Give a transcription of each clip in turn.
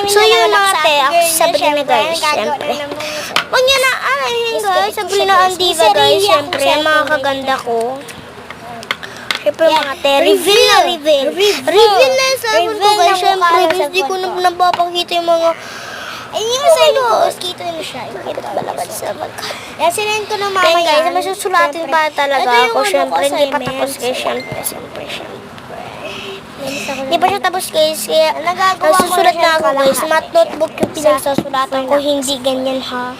So yun mga te, ako sabihin na guys, syempre. Huwag nyo na anahin guys, sabihin na ang diva guys, syempre, mga kaganda ko. Syempre mga te, reveal na reveal. Reveal na yung cellphone ko guys, syempre, guys, di ko na napapakita yung mga... Ayun yung cellphone ko, kita nyo siya. Kita balabad sa magka. Yan, sinayin ko na Kaya mamaya. guys, masusulatin pa talaga Ito yung ako, ano syempre, ko, hindi pa assignment. tapos guys, syempre. Hindi pa siya tapos guys, kaya nagsusulat na ako guys. Math notebook yung pinagsasulatan ko, hindi ganyan ha.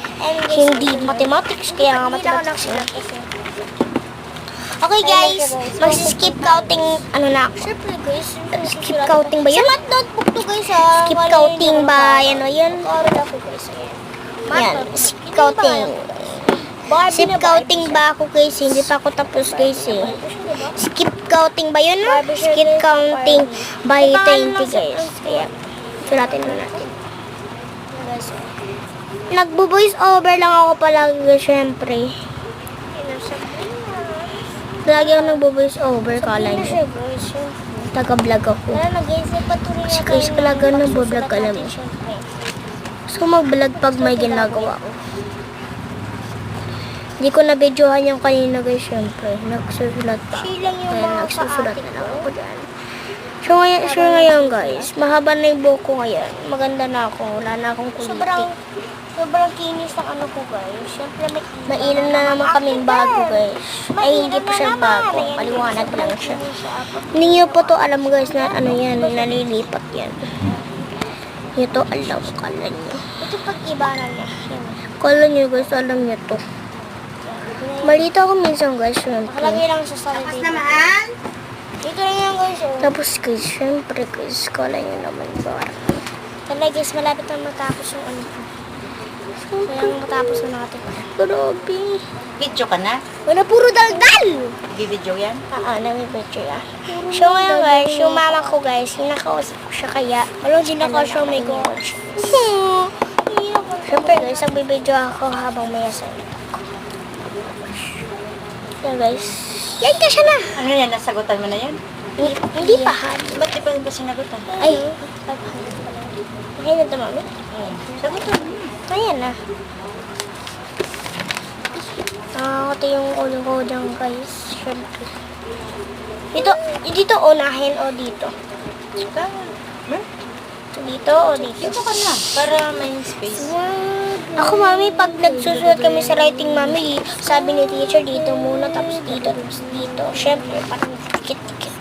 Hindi mathematics, kaya nga mathematics na. Okay guys, mag-skip counting, ano na ako. Siyempre guys, Skip counting ba yun? Sa math notebook to guys ha. Skip counting ba, ano yun? Karoon ako guys. Yan, skip counting. Skip counting ba ako guys? Hindi pa ako tapos guys eh. Skip counting ba yun? Skip counting by 20 guys. Kaya, sulatin mo natin. Nagbo-voice over lang ako palagi guys, syempre. Lagi ako nagbo-voice over, kala niyo. Taga-vlog ako. Nag-iisip pa tuloy Kasi guys, talaga nagbo-vlog ka naman. So, mag-vlog pag may ginagawa ko. Hindi ko na-videohan yung kanina guys, syempre. Nagsusulat pa. Silang yung Kaya mga nagsusulat kaate na lang ako dyan. So ngayon guys, mahaba na yung buhok ko ngayon. Maganda na ako. Wala na akong kuliti. Sobrang kinis ng ano ko guys. Siyempre may Mainam na naman kaming bago guys. Ay, hindi pa siya bago. Maliwanag lang siya. Hindi nyo po to alam guys na ano yan, nalilipat yan. Ito alam, kala nyo. Ito pag-ibanan niya. Kala nyo guys, alam nyo to. Malito ako minsan guys, syempre. Nakalagay lang sa sarili. Tapos naman? Ito lang yan guys. Oh. Tapos guys, syempre guys, kala nyo naman ba? Talaga guys, malapit na matapos yung ano ko. Kaya matapos na natin. Grabe. Video ka na? Wala, puro daldal! Bibidyo yan? Nami-picture yan. So ngayon guys, yung mama ko guys, hinakausap ko siya kaya. Walang dinakausap may coach. Siyempre guys, nagbibideo ako habang may assignment ako. Yan guys. Yan ka siya na! Ano yan? Nasagutan mo na yan? Hindi pa. Ba't di pa rin pa sinagutan? Ay. Ayun na ito mami. Sagutan mo. Ayan na. Ito yung ulo dyan guys. Siyempre. Dito unahin o dito? Dito o dito? Dito ka na. Para may space. Ako mami, pag nagsusulat kami sa writing mami, sabi ni teacher dito muna, tapos dito, tapos dito. Siyempre, parang tikit-tikit.